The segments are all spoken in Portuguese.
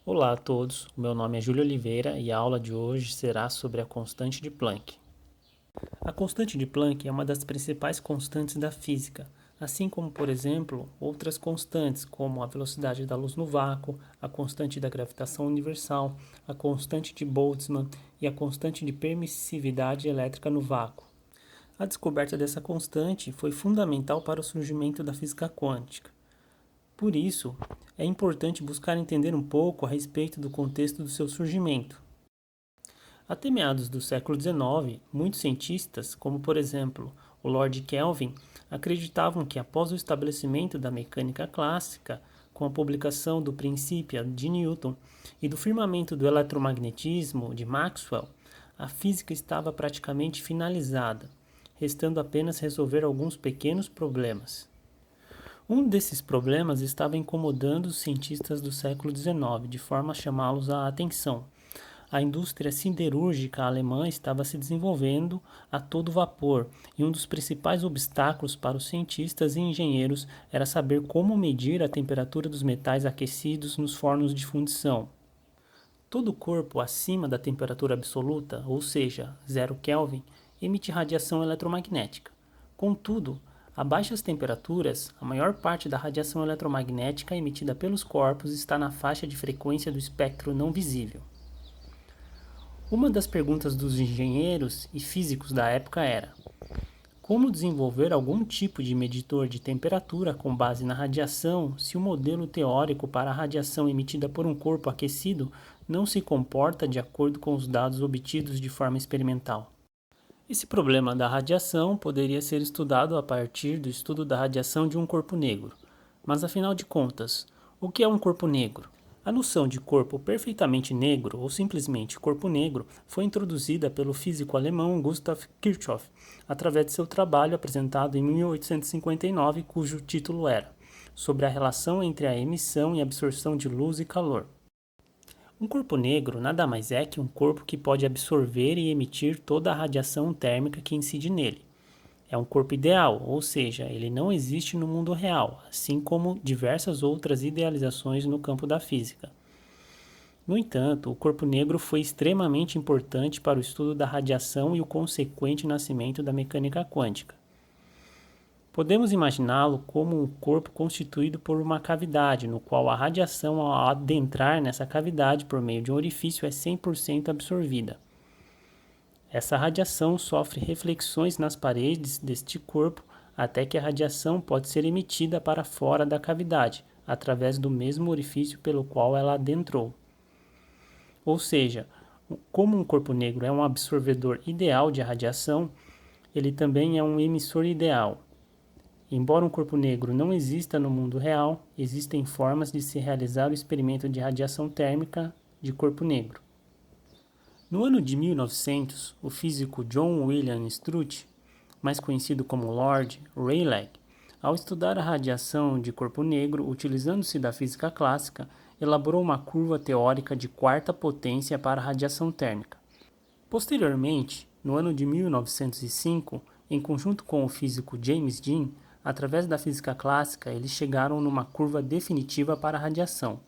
Olá a todos, o meu nome é Júlio Oliveira e a aula de hoje será sobre a constante de Planck. A constante de Planck é uma das principais constantes da física, assim como, por exemplo, outras constantes, como a velocidade da luz no vácuo, a constante da gravitação universal, a constante de Boltzmann e a constante de permissividade elétrica no vácuo. A descoberta dessa constante foi fundamental para o surgimento da física quântica. Por isso, é importante buscar entender um pouco a respeito do contexto do seu surgimento. Até meados do século XIX, muitos cientistas, como por exemplo o Lord Kelvin, acreditavam que após o estabelecimento da mecânica clássica, com a publicação do Principia de Newton e do firmamento do eletromagnetismo de Maxwell, a física estava praticamente finalizada, restando apenas resolver alguns pequenos problemas. Um desses problemas estava incomodando os cientistas do século XIX, de forma a chamá-los à atenção. A indústria siderúrgica alemã estava se desenvolvendo a todo vapor, e um dos principais obstáculos para os cientistas e engenheiros era saber como medir a temperatura dos metais aquecidos nos fornos de fundição. Todo corpo acima da temperatura absoluta, ou seja, 0 Kelvin, emite radiação eletromagnética. Contudo, a baixas temperaturas, a maior parte da radiação eletromagnética emitida pelos corpos está na faixa de frequência do espectro não visível. Uma das perguntas dos engenheiros e físicos da época era: como desenvolver algum tipo de medidor de temperatura com base na radiação se o modelo teórico para a radiação emitida por um corpo aquecido não se comporta de acordo com os dados obtidos de forma experimental? Esse problema da radiação poderia ser estudado a partir do estudo da radiação de um corpo negro. Mas afinal de contas, o que é um corpo negro? A noção de corpo perfeitamente negro, ou simplesmente corpo negro, foi introduzida pelo físico alemão Gustav Kirchhoff, através de seu trabalho apresentado em 1859, cujo título era Sobre a relação entre a emissão e absorção de luz e calor. Um corpo negro nada mais é que um corpo que pode absorver e emitir toda a radiação térmica que incide nele. É um corpo ideal, ou seja, ele não existe no mundo real, assim como diversas outras idealizações no campo da física. No entanto, o corpo negro foi extremamente importante para o estudo da radiação e o consequente nascimento da mecânica quântica. Podemos imaginá-lo como um corpo constituído por uma cavidade, no qual a radiação, ao adentrar nessa cavidade por meio de um orifício, é 100% absorvida. Essa radiação sofre reflexões nas paredes deste corpo até que a radiação pode ser emitida para fora da cavidade, através do mesmo orifício pelo qual ela adentrou. Ou seja, como um corpo negro é um absorvedor ideal de radiação, ele também é um emissor ideal. Embora um corpo negro não exista no mundo real, existem formas de se realizar o experimento de radiação térmica de corpo negro. No ano de 1900, o físico John William Strutt, mais conhecido como Lord Rayleigh, ao estudar a radiação de corpo negro utilizando-se da física clássica, elaborou uma curva teórica de quarta potência para a radiação térmica. Posteriormente, no ano de 1905, em conjunto com o físico James Dean, através da física clássica, eles chegaram numa curva definitiva para a radiação.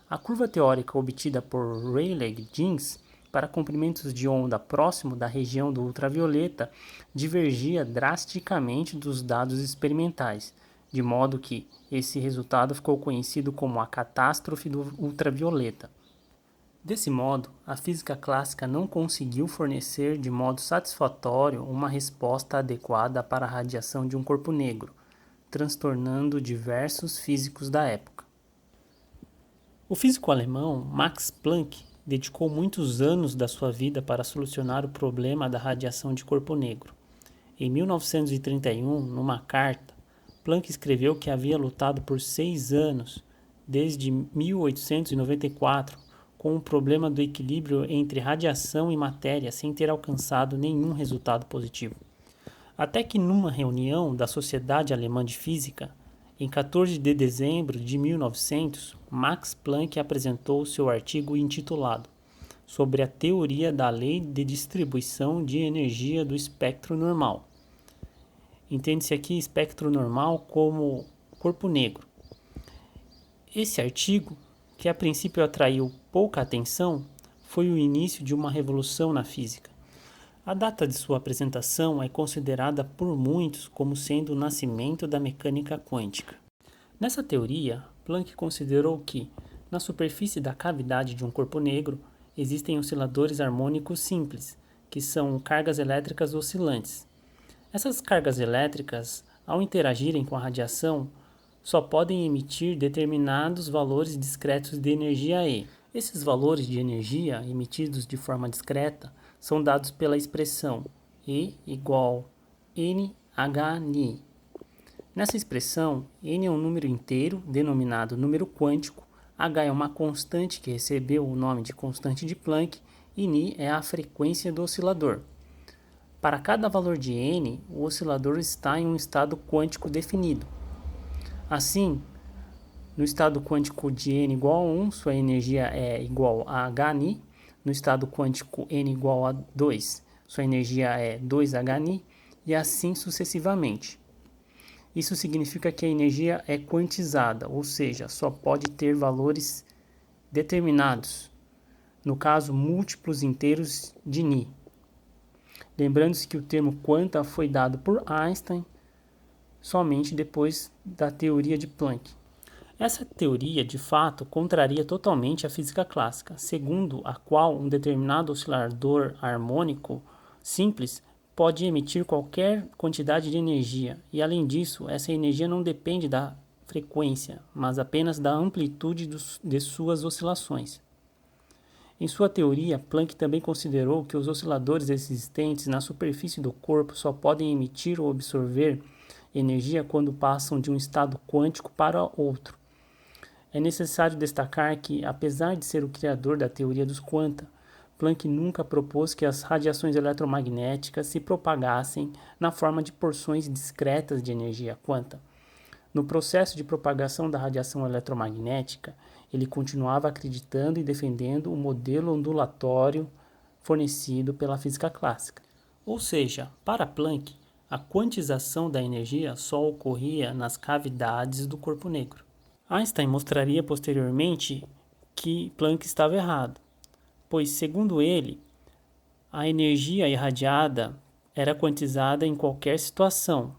A curva teórica obtida por Rayleigh-Jeans para comprimentos de onda próximo da região do ultravioleta divergia drasticamente dos dados experimentais, de modo que esse resultado ficou conhecido como a catástrofe do ultravioleta. Desse modo, a física clássica não conseguiu fornecer de modo satisfatório uma resposta adequada para a radiação de um corpo negro, transtornando diversos físicos da época. O físico alemão Max Planck dedicou muitos anos da sua vida para solucionar o problema da radiação de corpo negro. Em 1931, numa carta, Planck escreveu que havia lutado por 6 anos, desde 1894, com o problema do equilíbrio entre radiação e matéria sem ter alcançado nenhum resultado positivo. Até que numa reunião da Sociedade Alemã de Física, em 14 de dezembro de 1900, Max Planck apresentou seu artigo intitulado Sobre a teoria da lei de distribuição de energia do espectro normal. Entende-se aqui espectro normal como corpo negro. Esse artigo que a princípio atraiu pouca atenção, foi o início de uma revolução na física. A data de sua apresentação é considerada por muitos como sendo o nascimento da mecânica quântica. Nessa teoria, Planck considerou que, na superfície da cavidade de um corpo negro, existem osciladores harmônicos simples, que são cargas elétricas oscilantes. Essas cargas elétricas, ao interagirem com a radiação, só podem emitir determinados valores discretos de energia E. Esses valores de energia emitidos de forma discreta são dados pela expressão E igual NhNi. Nessa expressão, N é um número inteiro, denominado número quântico, H é uma constante que recebeu o nome de constante de Planck e Ni é a frequência do oscilador. Para cada valor de N, o oscilador está em um estado quântico definido. Assim, no estado quântico de N igual a 1, sua energia é igual a Hni. No estado quântico N igual a 2, sua energia é 2Hni, e assim sucessivamente. Isso significa que a energia é quantizada, ou seja, só pode ter valores determinados, no caso, múltiplos inteiros de Ni. Lembrando-se que o termo quanta foi dado por Einstein somente depois da teoria de Planck. Essa teoria, de fato, contraria totalmente a física clássica, segundo a qual um determinado oscilador harmônico simples pode emitir qualquer quantidade de energia, e além disso, essa energia não depende da frequência, mas apenas da amplitude de suas oscilações. Em sua teoria, Planck também considerou que os osciladores existentes na superfície do corpo só podem emitir ou absorver energia quando passam de um estado quântico para outro. É necessário destacar que, apesar de ser o criador da teoria dos quanta, Planck nunca propôs que as radiações eletromagnéticas se propagassem na forma de porções discretas de energia quanta. No processo de propagação da radiação eletromagnética, ele continuava acreditando e defendendo o modelo ondulatório fornecido pela física clássica. Ou seja, para Planck, a quantização da energia só ocorria nas cavidades do corpo negro. Einstein mostraria posteriormente que Planck estava errado, pois, segundo ele, a energia irradiada era quantizada em qualquer situação.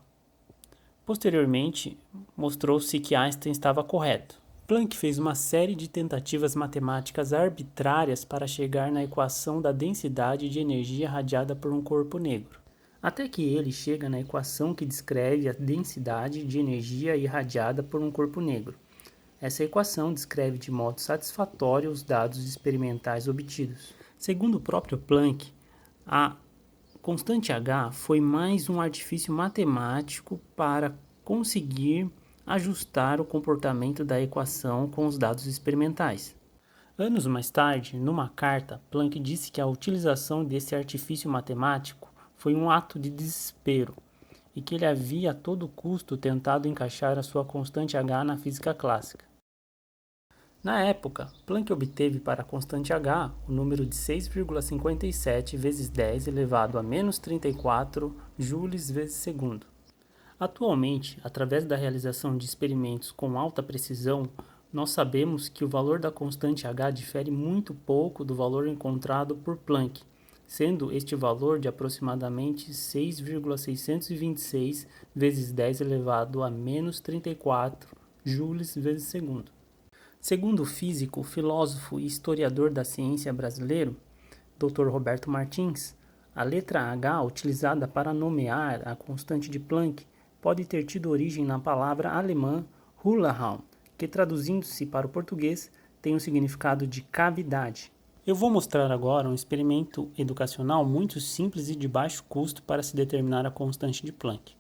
Posteriormente, mostrou-se que Einstein estava correto. Planck fez uma série de tentativas matemáticas arbitrárias para chegar na equação da densidade de energia irradiada por um corpo negro, até que ele chega na equação que descreve a densidade de energia irradiada por um corpo negro. Essa equação descreve de modo satisfatório os dados experimentais obtidos. Segundo o próprio Planck, a constante H foi mais um artifício matemático para conseguir ajustar o comportamento da equação com os dados experimentais. Anos mais tarde, numa carta, Planck disse que a utilização desse artifício matemático foi um ato de desespero e que ele havia a todo custo tentado encaixar a sua constante H na física clássica. Na época, Planck obteve para a constante H o número de 6,57 vezes 10 elevado a menos 34 joules vezes segundo. Atualmente, através da realização de experimentos com alta precisão, nós sabemos que o valor da constante H difere muito pouco do valor encontrado por Planck, sendo este valor de aproximadamente 6,626 vezes 10 elevado a menos 34 joules vezes segundo. Segundo o físico, filósofo e historiador da ciência brasileiro, Dr. Roberto Martins, a letra H utilizada para nomear a constante de Planck pode ter tido origem na palavra alemã Hullraum, que traduzindo-se para o português tem o significado de cavidade. Eu vou mostrar agora um experimento educacional muito simples e de baixo custo para se determinar a constante de Planck.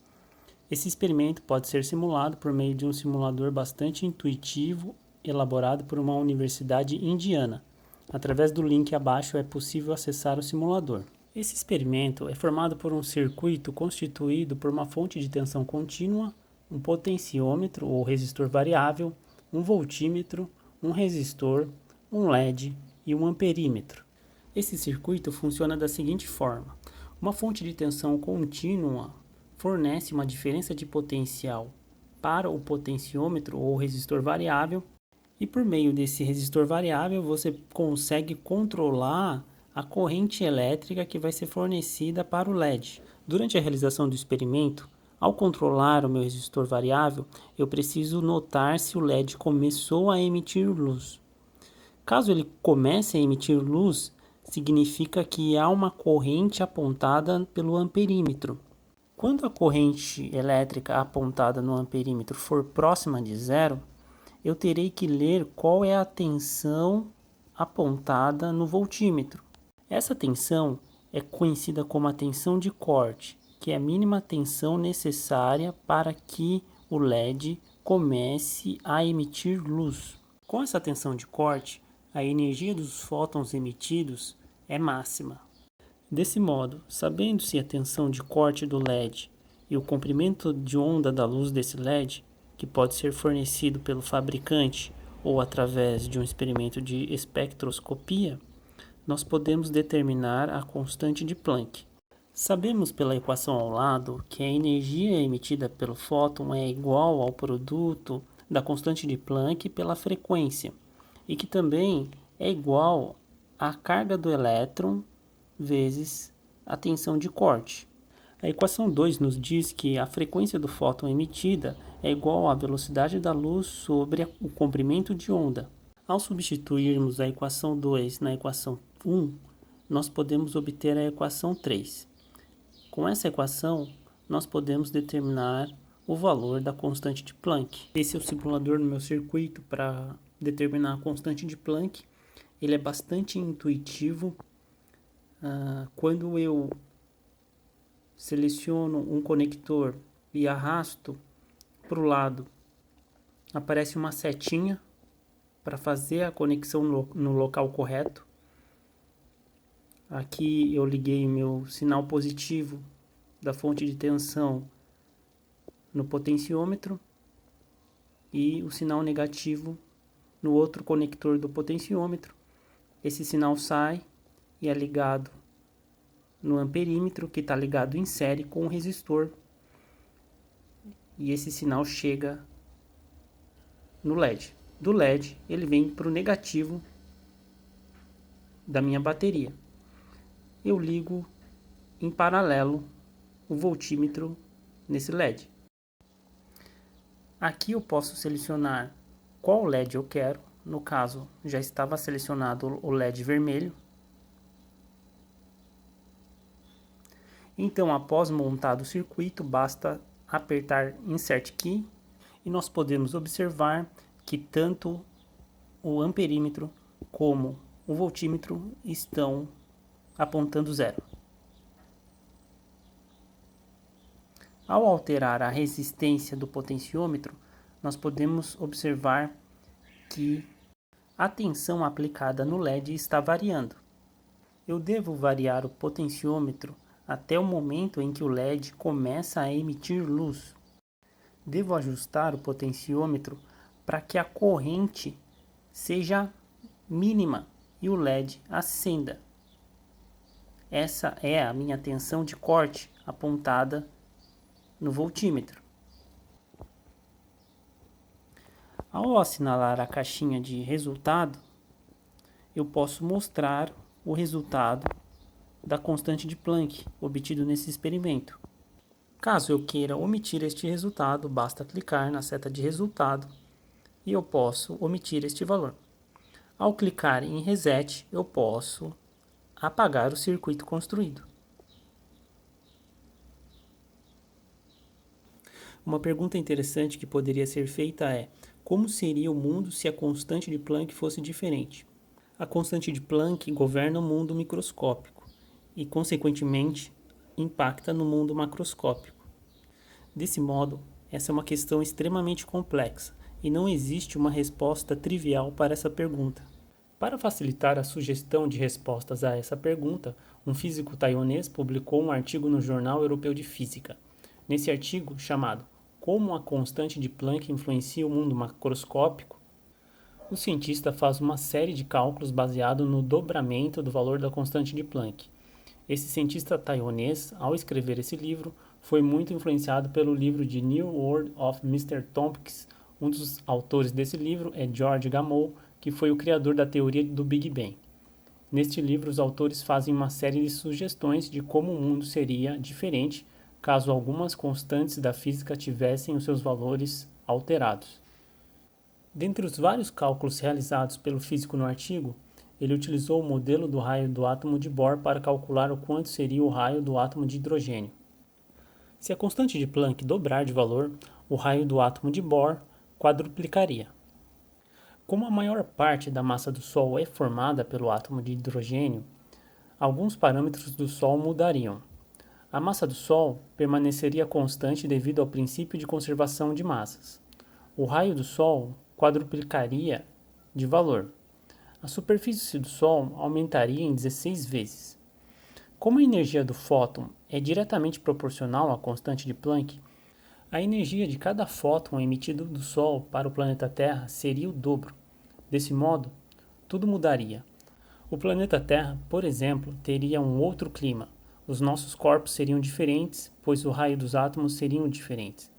Esse experimento pode ser simulado por meio de um simulador bastante intuitivo elaborado por uma universidade indiana. Através do link abaixo é possível acessar o simulador. Esse experimento é formado por um circuito constituído por uma fonte de tensão contínua, um potenciômetro ou resistor variável, um voltímetro, um resistor, um LED e um amperímetro. Esse circuito funciona da seguinte forma: uma fonte de tensão contínua fornece uma diferença de potencial para o potenciômetro ou resistor variável E por meio desse resistor variável, você consegue controlar a corrente elétrica que vai ser fornecida para o LED. Durante a realização do experimento, ao controlar o meu resistor variável, eu preciso notar se o LED começou a emitir luz. Caso ele comece a emitir luz, significa que há uma corrente apontada pelo amperímetro. Quando a corrente elétrica apontada no amperímetro for próxima de zero, eu terei que ler qual é a tensão apontada no voltímetro. Essa tensão é conhecida como a tensão de corte, que é a mínima tensão necessária para que o LED comece a emitir luz. Com essa tensão de corte, a energia dos fótons emitidos é máxima. Desse modo, sabendo se a tensão de corte do LED e o comprimento de onda da luz desse LED, que pode ser fornecido pelo fabricante ou através de um experimento de espectroscopia, nós podemos determinar a constante de Planck. Sabemos pela equação ao lado que a energia emitida pelo fóton é igual ao produto da constante de Planck pela frequência e que também é igual à carga do elétron vezes a tensão de corte. A equação 2 nos diz que a frequência do fóton emitida é igual à velocidade da luz sobre o comprimento de onda. Ao substituirmos a equação 2 na equação 1, nós podemos obter a equação 3. Com essa equação, nós podemos determinar o valor da constante de Planck. Esse é o simulador no meu circuito para determinar a constante de Planck. Ele é bastante intuitivo. Quando eu seleciono um conector e arrasto para o lado, aparece uma setinha para fazer a conexão no local correto. Aqui eu liguei meu sinal positivo da fonte de tensão no potenciômetro e o sinal negativo no outro conector do potenciômetro. Esse sinal sai e é ligado no amperímetro, que está ligado em série com o resistor, e esse sinal chega no LED. Do LED ele vem para o negativo da minha bateria. Eu ligo em paralelo o voltímetro nesse LED. Aqui eu posso selecionar qual LED eu quero. No caso, já estava selecionado o LED vermelho. Então, após montado o circuito, basta apertar Insert Key e nós podemos observar que tanto o amperímetro como o voltímetro estão apontando zero. Ao alterar a resistência do potenciômetro, nós podemos observar que a tensão aplicada no LED está variando. Eu devo variar o potenciômetro até o momento em que o LED começa a emitir luz. Devo ajustar o potenciômetro para que a corrente seja mínima e o LED acenda. Essa é a minha tensão de corte apontada no voltímetro. Ao assinalar a caixinha de resultado, eu posso mostrar o resultado da constante de Planck obtido nesse experimento. Caso eu queira omitir este resultado, basta clicar na seta de resultado e eu posso omitir este valor. Ao clicar em Reset, eu posso apagar o circuito construído. Uma pergunta interessante que poderia ser feita é: como seria o mundo se a constante de Planck fosse diferente? A constante de Planck governa o mundo microscópico e, consequentemente, impacta no mundo macroscópico. Desse modo, essa é uma questão extremamente complexa e não existe uma resposta trivial para essa pergunta. Para facilitar a sugestão de respostas a essa pergunta, um físico taiwanês publicou um artigo no Jornal Europeu de Física. Nesse artigo, chamado Como a constante de Planck influencia o mundo macroscópico, o cientista faz uma série de cálculos baseado no dobramento do valor da constante de Planck. Esse cientista taiwanês, ao escrever esse livro, foi muito influenciado pelo livro de New World of Mr. Tompkins, Um dos autores desse livro é George Gamow, que foi o criador da teoria do Big Bang. Neste livro, os autores fazem uma série de sugestões de como o mundo seria diferente caso algumas constantes da física tivessem os seus valores alterados. Dentre os vários cálculos realizados pelo físico no artigo, ele utilizou o modelo do raio do átomo de Bohr para calcular o quanto seria o raio do átomo de hidrogênio. Se a constante de Planck dobrar de valor, o raio do átomo de Bohr quadruplicaria. Como a maior parte da massa do Sol é formada pelo átomo de hidrogênio, alguns parâmetros do Sol mudariam. A massa do Sol permaneceria constante devido ao princípio de conservação de massas. O raio do Sol quadruplicaria de valor. A superfície do Sol aumentaria em 16 vezes. Como a energia do fóton é diretamente proporcional à constante de Planck, a energia de cada fóton emitido do Sol para o planeta Terra seria o dobro. Desse modo, tudo mudaria. O planeta Terra, por exemplo, teria um outro clima. Os nossos corpos seriam diferentes, pois o raio dos átomos seriam diferentes.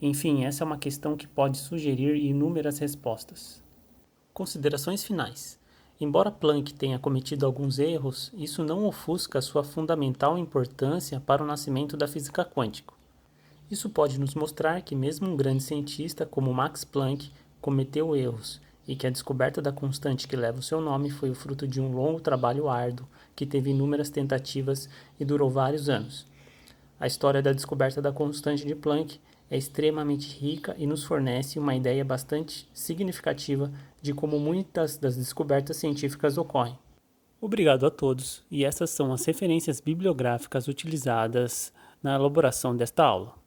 Enfim, essa é uma questão que pode sugerir inúmeras respostas. Considerações finais. Embora Planck tenha cometido alguns erros, isso não ofusca sua fundamental importância para o nascimento da física quântica. Isso pode nos mostrar que mesmo um grande cientista como Max Planck cometeu erros e que a descoberta da constante que leva o seu nome foi o fruto de um longo trabalho árduo que teve inúmeras tentativas e durou vários anos. A história da descoberta da constante de Planck é extremamente rica e nos fornece uma ideia bastante significativa de como muitas das descobertas científicas ocorrem. Obrigado a todos, e essas são as referências bibliográficas utilizadas na elaboração desta aula.